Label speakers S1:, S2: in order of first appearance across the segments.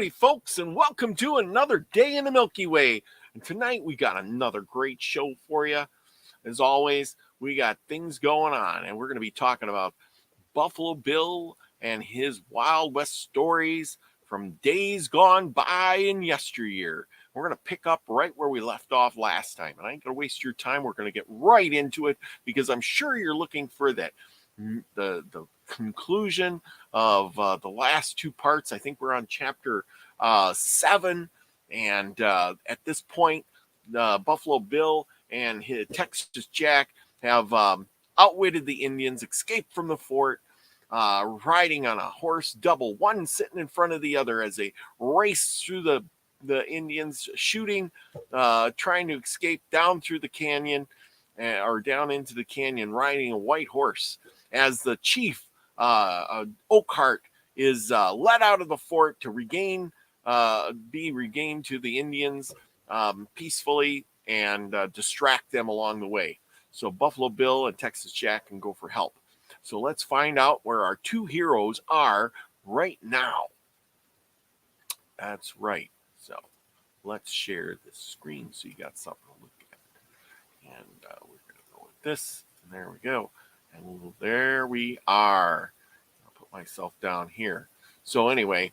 S1: Howdy, folks, and welcome to another day in the Milky Way. And tonight we got another great show for you. As always, we got things going on, and we're going to be talking about Buffalo Bill and his Wild West stories from days gone by in yesteryear. We're going to pick up right where we left off last time, and I ain't going to waste your time. We're going to get right into it because I'm sure you're looking for that the conclusion of the last two parts. I think we're on chapter 7, and at this point, Buffalo Bill and his Texas Jack have outwitted the Indians, escaped from the fort, riding on a horse double, one sitting in front of the other as they race through the Indians, shooting, trying to escape down through the canyon or down into the canyon, riding a white horse. As the chief, Oakhart, is let out of the fort to be regained to the Indians peacefully and distract them along the way. So Buffalo Bill and Texas Jack can go for help. So let's find out where our two heroes are right now. That's right. So let's share this screen so you got something to look at. And we're going to go with this. And there we go. And there we are. I'll put myself down here. So anyway,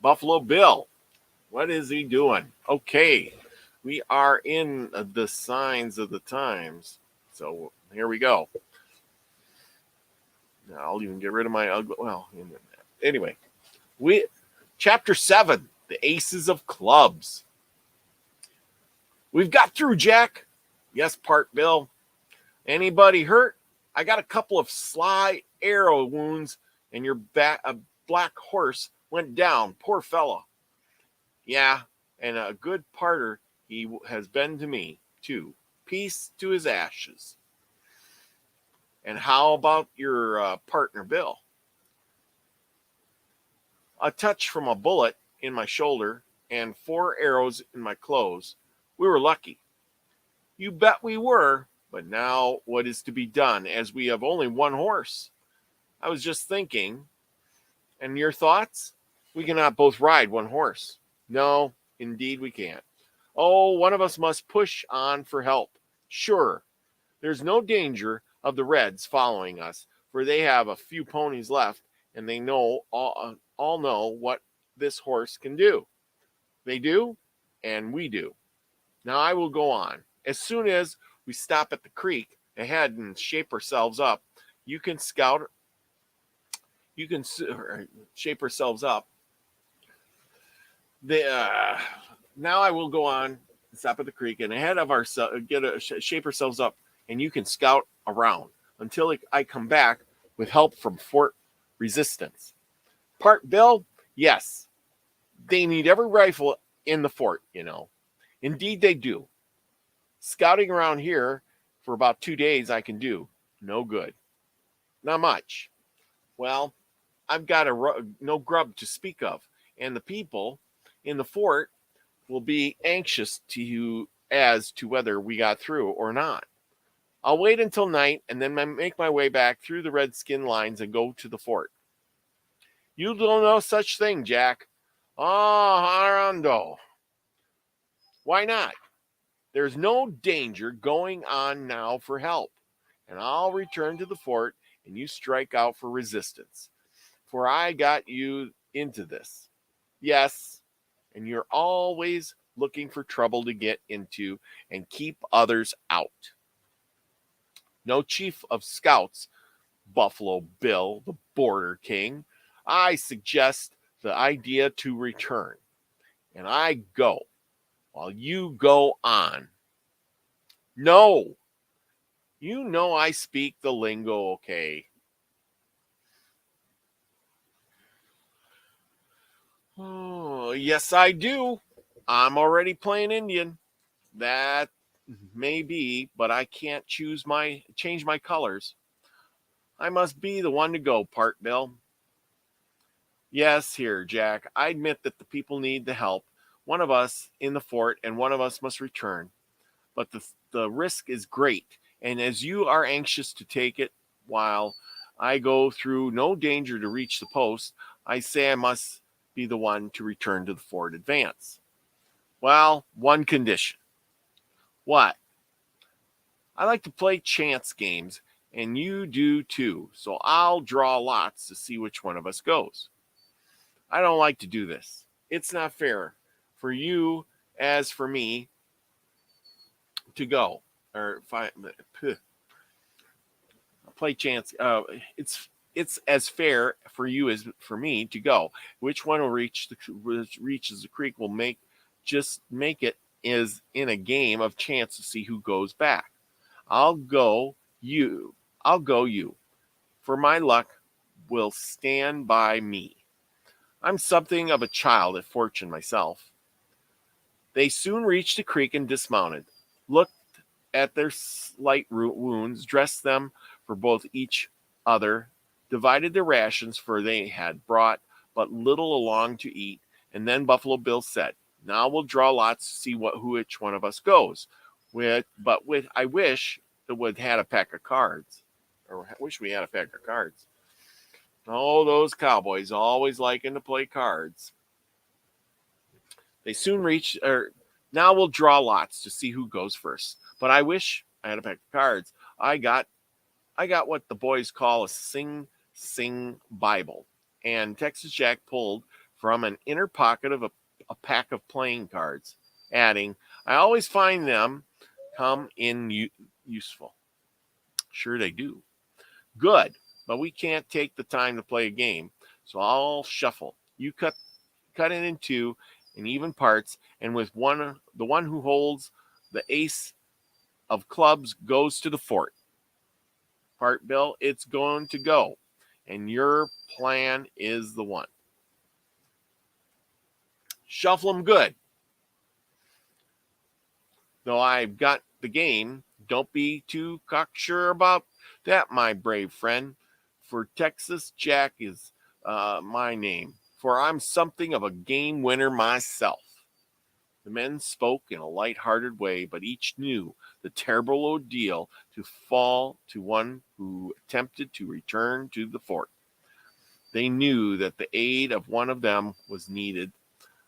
S1: Buffalo Bill, what is he doing? Okay, we are in the signs of the times. So here we go. Now I'll even get rid of my ugly. Well, anyway, chapter 7, the Aces of Clubs. We've got through, Jack. Yes, Part Bill. Anybody hurt? I got a couple of sly arrow wounds, and your black horse went down. Poor fella. Yeah, and a good parter he has been to me, too. Peace to his ashes. And how about your partner, Bill? A touch from a bullet in my shoulder and 4 arrows in my clothes. We were lucky. You bet we were. But now what is to be done, as we have only one horse? I was just thinking, and your thoughts? We cannot both ride one horse. No, indeed we can't. Oh, one of us must push on for help. Sure, there's no danger of the Reds following us, for they have a few ponies left, and they know all know what this horse can do. They do, and we do. Now I will go on. As soon as we stop at the creek ahead and shape ourselves up, you can shape ourselves up. Now I will go on, stop at the creek, and ahead of ourselves, shape ourselves up, and you can scout around until I come back with help from Fort Resistance. Part Bill, yes, they need every rifle in the fort, you know. Indeed they do. Scouting around here for about 2 days I can do. No good. Not much. Well, I've got no grub to speak of, and the people in the fort will be anxious as to whether we got through or not. I'll wait until night and then make my way back through the redskin lines and go to the fort. You don't know such thing, Jack. Arando. Why not? There's no danger going on now for help, and I'll return to the fort and you strike out for resistance, for I got you into this. Yes, and you're always looking for trouble to get into and keep others out. No chief of scouts, Buffalo Bill, the Border King. I suggest the idea to return, and I go while you go on. No, you know I speak the lingo, okay? Oh, yes, I do. I'm already playing Indian. That may be, but I can't change my colors. I must be the one to go, Part Bill. Yes, here, Jack. I admit that the people need the help. One of us in the fort, and one of us must return. But the risk is great, and as you are anxious to take it, while I go through no danger to reach the post, I say I must be the one to return to the fort advance. Well, one condition. What? I like to play chance games, and you do too, so I'll draw lots to see which one of us goes. I don't like to do this. It's not fair for you as for me to go. Or if I play chance, it's as fair for you as for me to go. Which one will reaches the creek will make it is in a game of chance to see who goes back. I'll go you. For my luck will stand by me. I'm something of a child at fortune myself. They soon reached the creek and dismounted, looked at their slight wounds, dressed them for both each other, divided their rations, for they had brought but little along to eat, and then Buffalo Bill said, "Now we'll draw lots to see which one of us goes. I wish it would had a pack of cards, or I wish we had a pack of cards." Oh, those cowboys always liking to play cards. They soon reached, now we'll draw lots to see who goes first. But I wish I had a pack of cards. I got what the boys call a sing Bible. And Texas Jack pulled from an inner pocket of a pack of playing cards, adding, "I always find them come in useful." Sure they do. Good, but we can't take the time to play a game, so I'll shuffle. You cut it in two in even parts, and with the one who holds the ace of clubs goes to the fort. Part Bill, it's going to go, and your plan is the one. Shuffle them good. Though I've got the game, don't be too cocksure about that, my brave friend. For Texas Jack is my name, for I'm something of a game winner myself. The men spoke in a light-hearted way, but each knew the terrible ordeal to fall to one who attempted to return to the fort. They knew that the aid of one of them was needed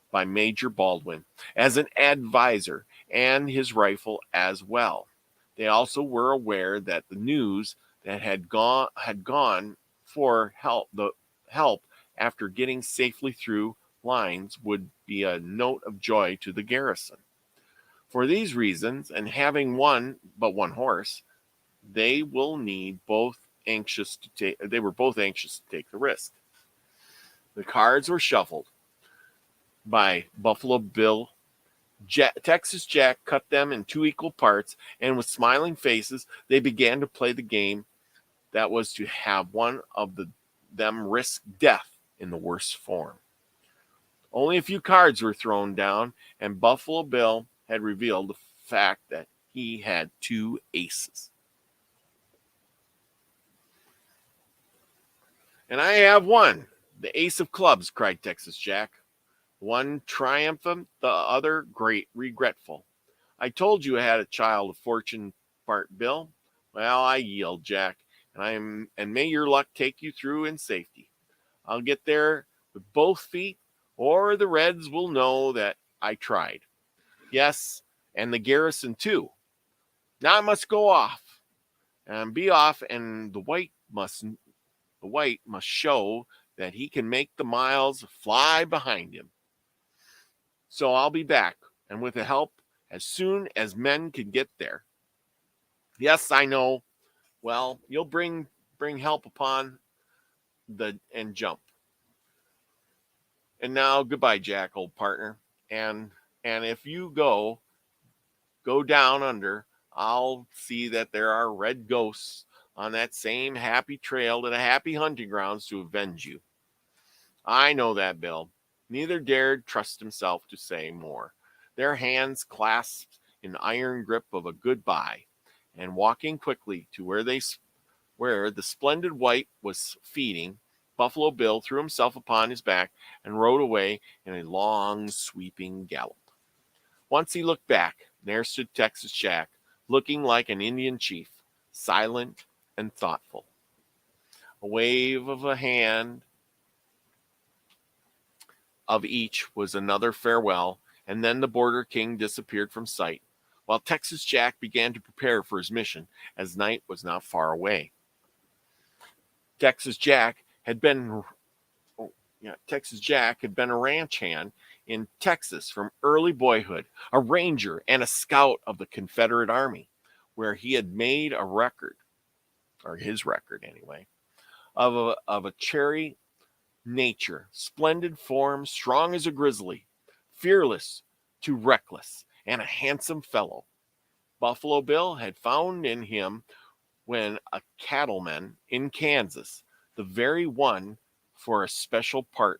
S1: by Major Baldwin as an advisor, and his rifle as well. They also were aware that the news that had gone for help after getting safely through lines would be a note of joy to the garrison. For these reasons, and having but one horse, they were both anxious to take the risk. The cards were shuffled by Buffalo Bill. Texas Jack cut them in two equal parts, and with smiling faces, they began to play the game that was to have one of them risk death in the worst form. Only a few cards were thrown down, and Buffalo Bill had revealed the fact that he had two aces. "And I have one, the ace of clubs," cried Texas Jack. One triumphant, the other great regretful. "I told you I had a child of fortune, Part Bill. Well, I yield, Jack, and may your luck take you through in safety. I'll get there with both feet, or the Reds will know that I tried. Yes, and the garrison too. Now I must go off, and be off, and the white must show that he can make the miles fly behind him. So I'll be back, and with the help as soon as men can get there." "Yes, I know. Well, you'll bring help upon and jump. And now goodbye, Jack, old partner. And if you go down under, I'll see that there are red ghosts on that same happy trail to the happy hunting grounds to avenge you." "I know that, Bill." Neither dared trust himself to say more. Their hands clasped in iron grip of a goodbye, and walking quickly to where the splendid white was feeding, Buffalo Bill threw himself upon his back and rode away in a long, sweeping gallop. Once he looked back, there stood Texas Jack, looking like an Indian chief, silent and thoughtful. A wave of a hand of each was another farewell, and then the Border King disappeared from sight, while Texas Jack began to prepare for his mission, as night was not far away. Texas Jack had been a ranch hand in Texas from early boyhood, a ranger and a scout of the Confederate Army, where he had made a record, or his record anyway, of a cherry nature, splendid form, strong as a grizzly, fearless to reckless, and a handsome fellow. Buffalo Bill had found in him, when a cattleman in Kansas, the very one for a special part,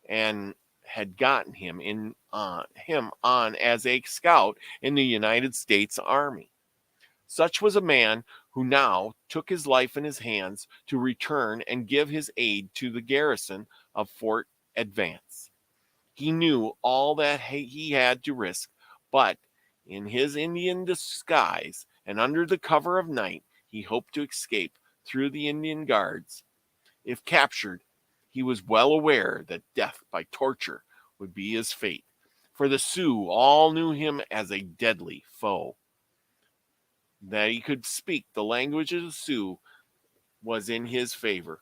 S1: and had gotten him on as a scout in the United States Army. Such was a man who now took his life in his hands to return and give his aid to the garrison of Fort Advance. He knew all that he had to risk, but in his Indian disguise and under the cover of night, he hoped to escape through the Indian guards. If captured, he was well aware that death by torture would be his fate, for the Sioux all knew him as a deadly foe. That he could speak the language of the Sioux was in his favor.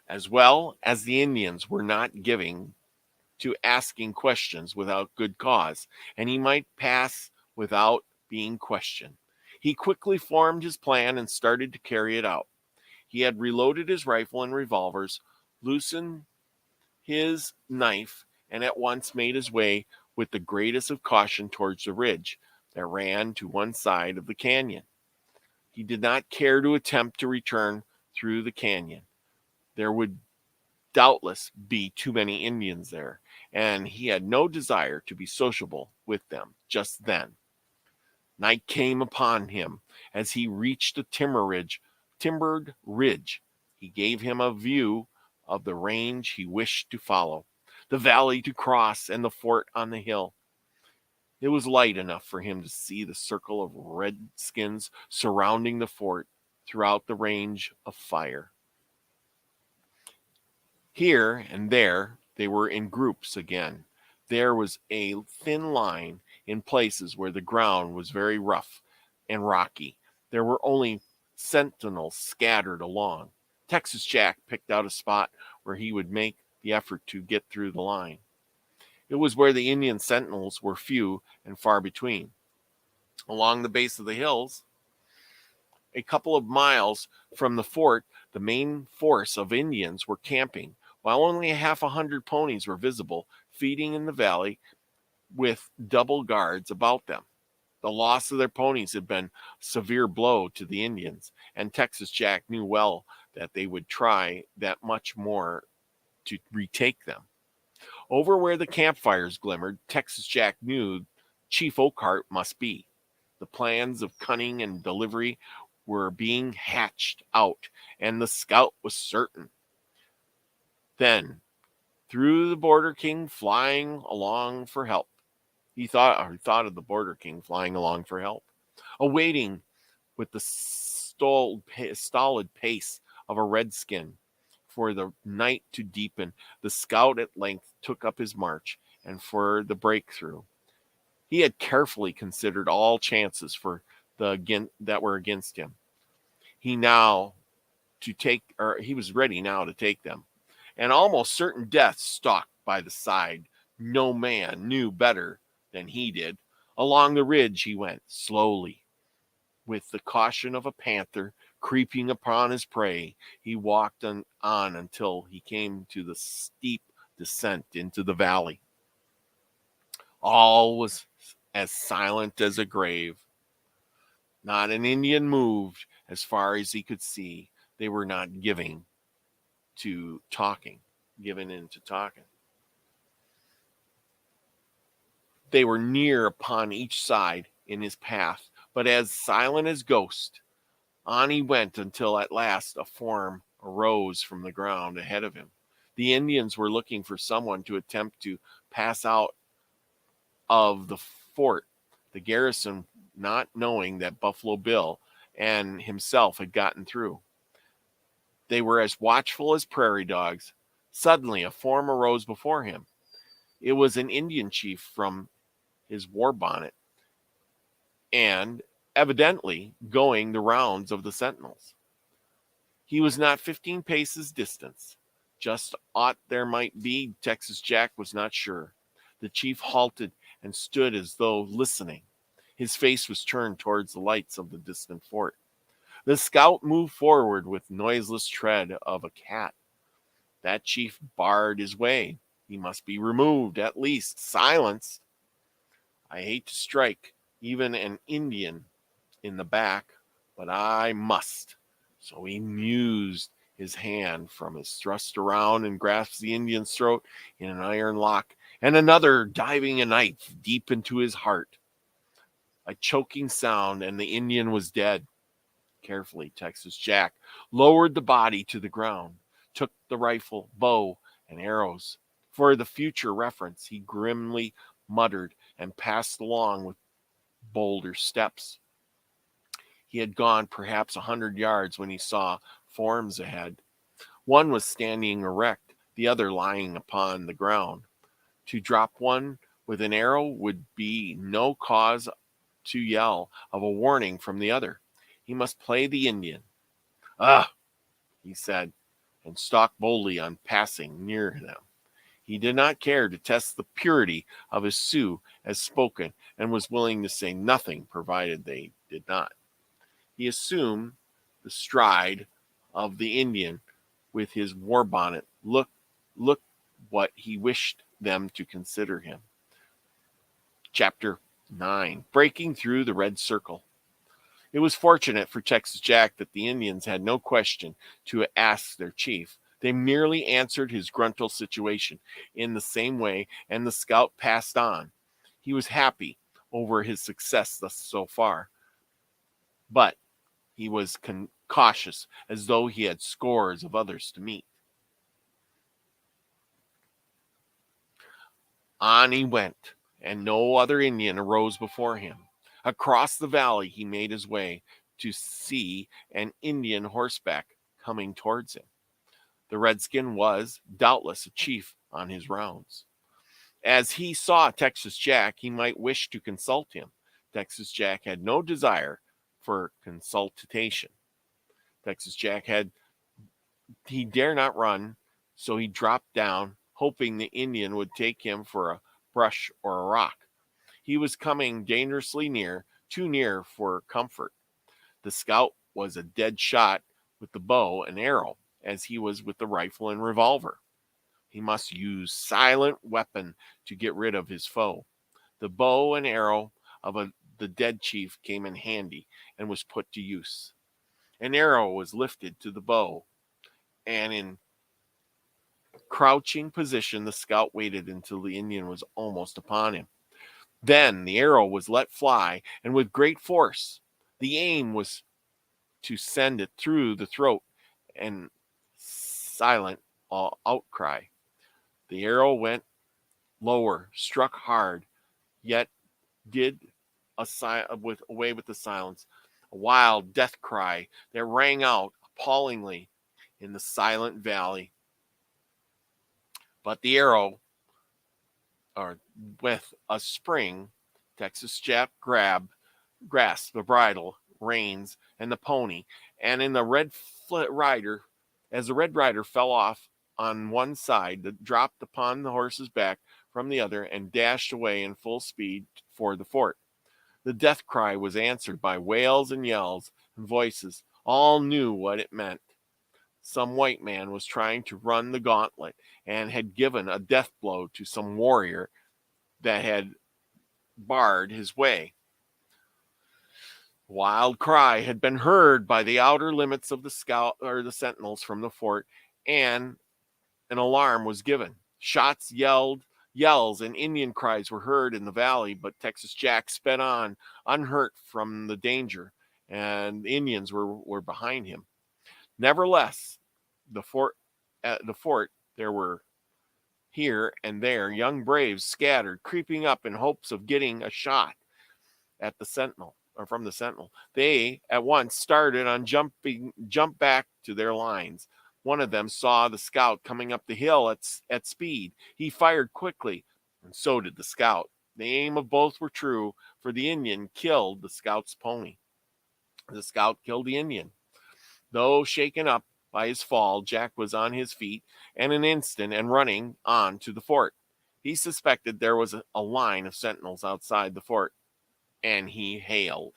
S1: As well as the Indians were not giving to asking questions without good cause, and he might pass without being questioned. He quickly formed his plan and started to carry it out. He had reloaded his rifle and revolvers, loosened his knife, and at once made his way with the greatest of caution towards the ridge that ran to one side of the canyon. He did not care to attempt to return through the canyon. There would doubtless be too many Indians there, and he had no desire to be sociable with them just then. Night came upon him as he reached a timbered ridge. He gave him a view of the range he wished to follow, the valley to cross, and the fort on the hill. It was light enough for him to see the circle of redskins surrounding the fort throughout the range of fire. Here and there they were in groups again. There was a thin line in places where the ground was very rough and rocky. There were only sentinels scattered along. Texas Jack picked out a spot where he would make the effort to get through the line. It was where the Indian sentinels were few and far between. Along the base of the hills, a couple of miles from the fort, the main force of Indians were camping, while only 100 ponies were visible, feeding in the valley with double guards about them. The loss of their ponies had been a severe blow to the Indians, and Texas Jack knew well that they would try that much more to retake them. Over where the campfires glimmered, Texas Jack knew Chief Oakhart must be. The plans of cunning and delivery were being hatched out, and the scout was certain. Then, through the Border King flying along for help. He thought of the Border King flying along for help, awaiting with the stolid pace of a redskin for the night to deepen. The scout at length took up his march, and for the breakthrough. He had carefully considered all chances that were against him. He was ready now to take them. And almost certain death stalked by the side. No man knew better than he did. Along the ridge he went, slowly. With the caution of a panther creeping upon his prey, he walked on until he came to the steep descent into the valley. All was as silent as a grave. Not an Indian moved as far as he could see. They were not given into talking. They were near upon each side in his path, but as silent as ghosts. On he went until at last a form arose from the ground ahead of him. The Indians were looking for someone to attempt to pass out of the fort, the garrison not knowing that Buffalo Bill and himself had gotten through. They were as watchful as prairie dogs. Suddenly, a form arose before him. It was an Indian chief from his war bonnet, and evidently going the rounds of the sentinels. He was not 15 paces distant. Just aught there might be, Texas Jack was not sure. The chief halted and stood as though listening. His face was turned towards the lights of the distant fort. The scout moved forward with noiseless tread of a cat. That chief barred his way. He must be removed, at least silenced. I hate to strike even an Indian in the back, but I must. So he mused his hand from his thrust around and grasped the Indian's throat in an iron lock, and another diving a knife deep into his heart. A choking sound, and the Indian was dead. Carefully, Texas Jack lowered the body to the ground, took the rifle, bow, and arrows. For the future reference, he grimly muttered and passed along with bolder steps. He had gone perhaps 100 yards when he saw forms ahead. One was standing erect, the other lying upon the ground. To drop one with an arrow would be no cause to yell of a warning from the other. He must play the Indian. Ah, he said, and stalked boldly on passing near them. He did not care to test the purity of his Sioux as spoken, and was willing to say nothing provided they did not. He assumed the stride of the Indian with his war bonnet. Look what he wished them to consider him. Chapter 9. Breaking through the red circle. It was fortunate for Texas Jack that the Indians had no question to ask their chief. They merely answered his gruntal situation in the same way, and the scout passed on. He was happy over his success thus so far, but he was cautious, as though he had scores of others to meet. On he went, and no other Indian arose before him. Across the valley he made his way to see an Indian horseback coming towards him. The redskin was, doubtless, a chief on his rounds. As he saw Texas Jack, he might wish to consult him. Texas Jack had no desire for consultation. Texas Jack he dare not run, so he dropped down, hoping the Indian would take him for a brush or a rock. He was coming dangerously near, too near for comfort. The scout was a dead shot with the bow and arrow, as he was with the rifle and revolver. He must use silent weapon to get rid of his foe. The bow and arrow of the dead chief came in handy and was put to use. An arrow was lifted to the bow, and in crouching position, the scout waited until the Indian was almost upon him. Then the arrow was let fly, and with great force. The aim was to send it through the throat and silent all outcry. The arrow went lower, struck hard, yet did away with the silence. A wild death cry that rang out appallingly in the silent valley. But the arrow, or with a spring, Texas Jack grasped the bridle, reins, and the pony, and in the red rider, as the red rider fell off on one side, that dropped upon the horse's back from the other, and dashed away in full speed for the fort. The death cry was answered by wails and yells and voices. All knew what it meant. Some white man was trying to run the gauntlet and had given a death blow to some warrior that had barred his way. Wild cry had been heard by the outer limits of the scout or the sentinels from the fort, and an alarm was given. Shots, yells, and Indian cries were heard in the valley, but Texas Jack sped on, unhurt from the danger, and the Indians were behind him. Nevertheless, at the fort there were here and there young braves scattered, creeping up in hopes of getting a shot at the sentinel or from the sentinel. They at once started on jump back to their lines. One of them saw the scout coming up the hill at speed. He fired quickly, and so did the scout. The aim of both were true, for the Indian killed the scout's pony. The scout killed the Indian. Though shaken up by his fall, Jack was on his feet in an instant and running on to the fort. He suspected there was a line of sentinels outside the fort, and he hailed,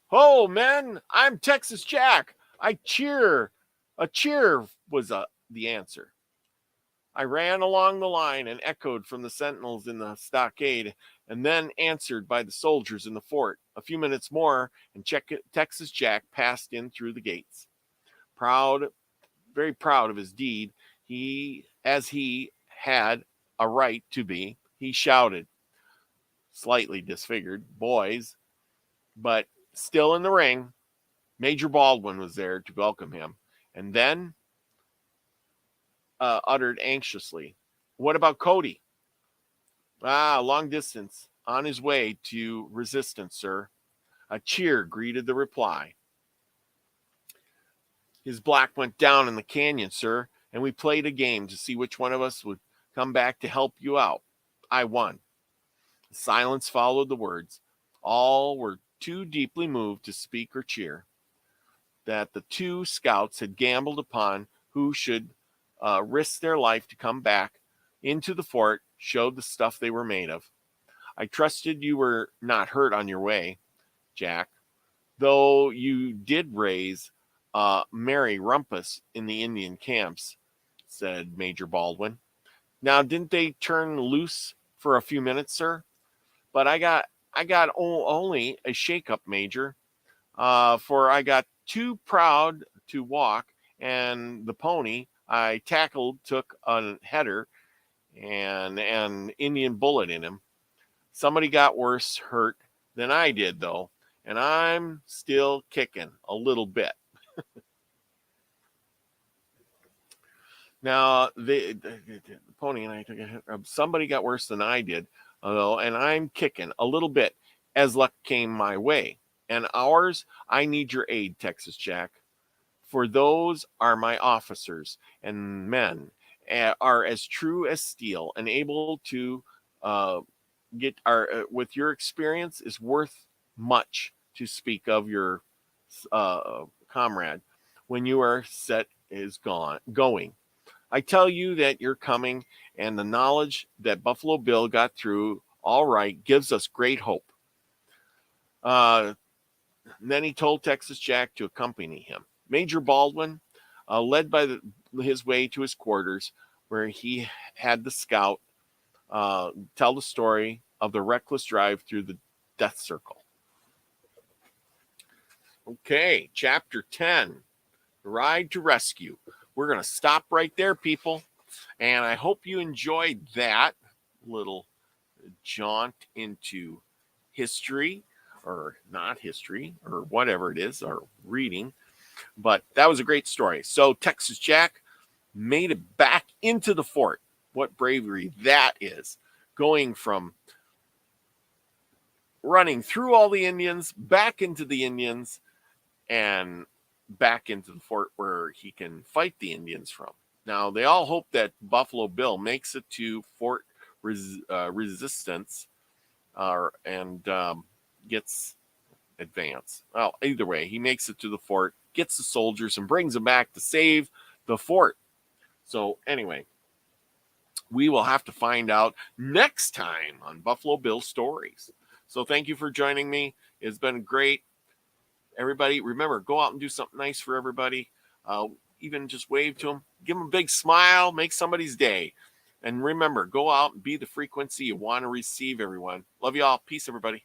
S1: "Ho, men! I'm Texas Jack! I cheer!" A cheer was the answer. I ran along the line and echoed from the sentinels in the stockade, and then answered by the soldiers in the fort. A few minutes more, and Texas Jack passed in through the gates. Proud, very proud of his deed, as he had a right to be, he shouted, slightly disfigured, "Boys," but still in the ring. Major Baldwin was there to welcome him, and then uttered anxiously, "What about Cody?" Long distance, on his way to resistance, sir." A cheer greeted the reply. "His black went down in the canyon, sir, and we played a game to see which one of us would come back to help you out. I won." Silence followed the words. All were too deeply moved to speak or cheer. That the two scouts had gambled upon who should risk their life to come back into the fort showed the stuff they were made of. "I trusted you were not hurt on your way, Jack, though you did raise merry rumpus in the Indian camps," said Major Baldwin. "Now, didn't they turn loose for a few minutes, sir? But I got only a shake-up, Major, for I got too proud to walk, and the pony I tackled took a header and an Indian bullet in him. Somebody got worse hurt than I did, though, and I'm still kicking a little bit." Now, the pony and I took a hit. Somebody got worse than I did, though, and I'm kicking a little bit as luck came my way. And ours, I need your aid, Texas Jack. For those are my officers and men, are as true as steel and able to get our with your experience is worth much to speak of your comrade when you are set is going. I tell you that you're coming, and the knowledge that Buffalo Bill got through all right gives us great hope. Then he told Texas Jack to accompany him. Major Baldwin led by his way to his quarters, where he had the scout tell the story of the reckless drive through the death circle. Okay, chapter 10, Ride to Rescue. We're going to stop right there, people. And I hope you enjoyed that little jaunt into history, or not history, or whatever it is, or reading. But that was a great story. So Texas Jack made it back into the fort. What bravery that is. Going from running through all the Indians, back into the Indians, and back into the fort where he can fight the Indians from. Now, they all hope that Buffalo Bill makes it to Fort Resistance and gets advance. Well, either way, he makes it to the fort, gets the soldiers, and brings them back to save the fort. So anyway, we will have to find out next time on Buffalo Bill Stories. So thank you for joining me. It's been great. Everybody, remember, go out and do something nice for everybody. Even just wave to them. Give them a big smile. Make somebody's day. And remember, go out and be the frequency you want to receive, everyone. Love you all. Peace, everybody.